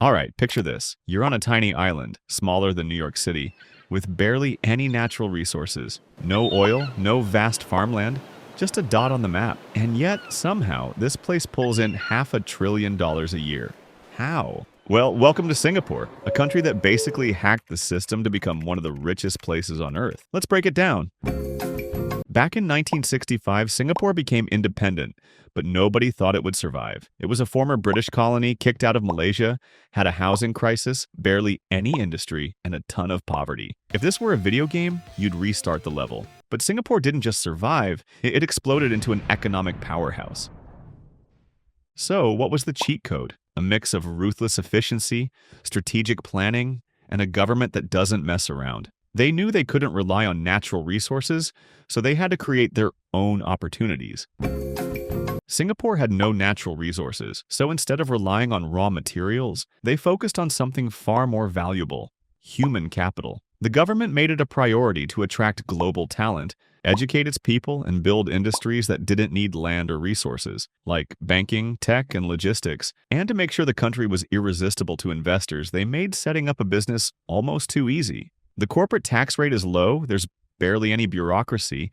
All right, picture this. You're on a tiny island, smaller than New York City, with barely any natural resources. No oil, no vast farmland, just a dot on the map. And yet, somehow, this place pulls in $500 billion a year. How? Well, welcome to Singapore, a country that basically hacked the system to become one of the richest places on Earth. Let's break it down. Back in 1965, Singapore became independent, but nobody thought it would survive. It was a former British colony kicked out of Malaysia, had a housing crisis, barely any industry, and a ton of poverty. If this were a video game, you'd restart the level. But Singapore didn't just survive, it exploded into an economic powerhouse. So, what was the cheat code? A mix of ruthless efficiency, strategic planning, and a government that doesn't mess around. They knew they couldn't rely on natural resources, so they had to create their own opportunities. Singapore had no natural resources, so instead of relying on raw materials, they focused on something far more valuable: human capital. The government made it a priority to attract global talent, educate its people, and build industries that didn't need land or resources, like banking, tech, and logistics. And to make sure the country was irresistible to investors, they made setting up a business almost too easy. The corporate tax rate is low, there's barely any bureaucracy,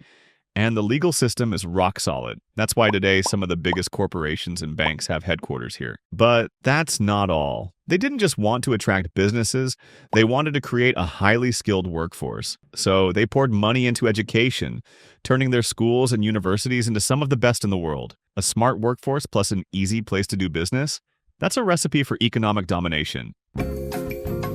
and the legal system is rock solid. That's why today some of the biggest corporations and banks have headquarters here. But that's not all. They didn't just want to attract businesses, they wanted to create a highly skilled workforce. So they poured money into education, turning their schools and universities into some of the best in the world. A smart workforce plus an easy place to do business? That's a recipe for economic domination.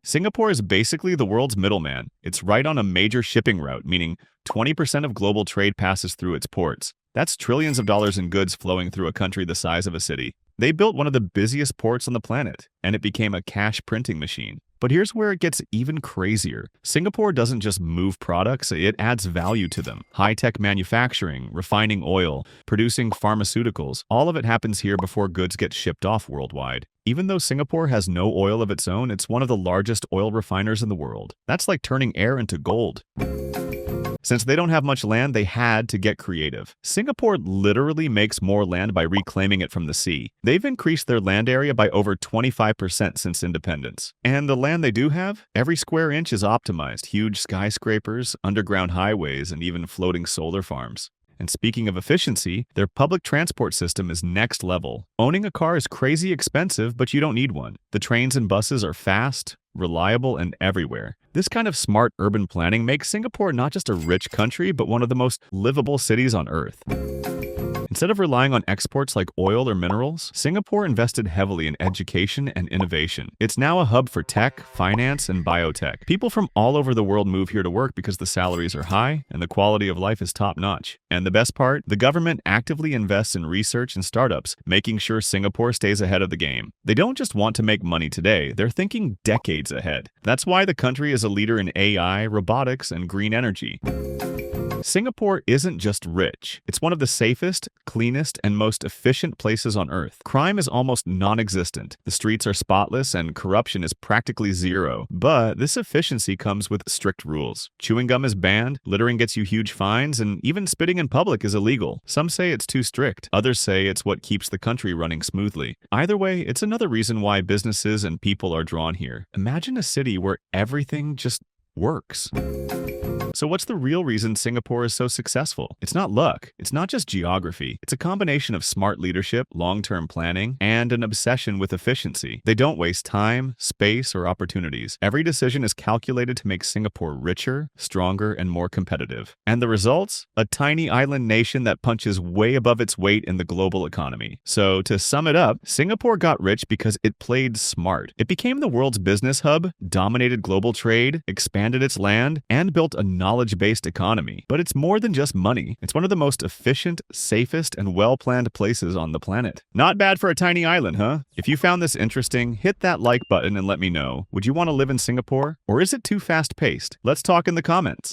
Singapore is basically the world's middleman. It's right on a major shipping route, meaning 20% of global trade passes through its ports. That's trillions of dollars in goods flowing through a country the size of a city. They built one of the busiest ports on the planet, and it became a cash printing machine. But here's where it gets even crazier. Singapore doesn't just move products, it adds value to them. High-tech manufacturing, refining oil, producing pharmaceuticals, all of it happens here before goods get shipped off worldwide. Even though Singapore has no oil of its own, it's one of the largest oil refiners in the world. That's like turning air into gold. Since they don't have much land, they had to get creative. Singapore literally makes more land by reclaiming it from the sea. They've increased their land area by over 25% since independence. And the land they do have, every square inch is optimized. Huge skyscrapers, underground highways, and even floating solar farms. And speaking of efficiency, their public transport system is next level. Owning a car is crazy expensive, but you don't need one. The trains and buses are fast, reliable, and everywhere. This kind of smart urban planning makes Singapore not just a rich country, but one of the most livable cities on Earth. Instead of relying on exports like oil or minerals, Singapore invested heavily in education and innovation. It's now a hub for tech, finance, and biotech. People from all over the world move here to work because the salaries are high and the quality of life is top-notch. And the best part, the government actively invests in research and startups, making sure Singapore stays ahead of the game. They don't just want to make money today, they're thinking decades ahead. That's why the country is a leader in AI, robotics, and green energy. Singapore isn't just rich. It's one of the safest, cleanest, and most efficient places on Earth. Crime is almost non-existent. The streets are spotless and corruption is practically zero. But this efficiency comes with strict rules. Chewing gum is banned, littering gets you huge fines, and even spitting in public is illegal. Some say it's too strict. Others say it's what keeps the country running smoothly. Either way, it's another reason why businesses and people are drawn here. Imagine a city where everything just works. So what's the real reason Singapore is so successful? It's not luck. It's not just geography. It's a combination of smart leadership, long-term planning, and an obsession with efficiency. They don't waste time, space, or opportunities. Every decision is calculated to make Singapore richer, stronger, and more competitive. And the results? A tiny island nation that punches way above its weight in the global economy. So to sum it up, Singapore got rich because it played smart. It became the world's business hub, dominated global trade, expanded its land, and built a knowledge-based economy. But it's more than just money. It's one of the most efficient, safest, and well-planned places on the planet. Not bad for a tiny island, huh? If you found this interesting, hit that like button and let me know. Would you want to live in Singapore? Or is it too fast-paced? Let's talk in the comments.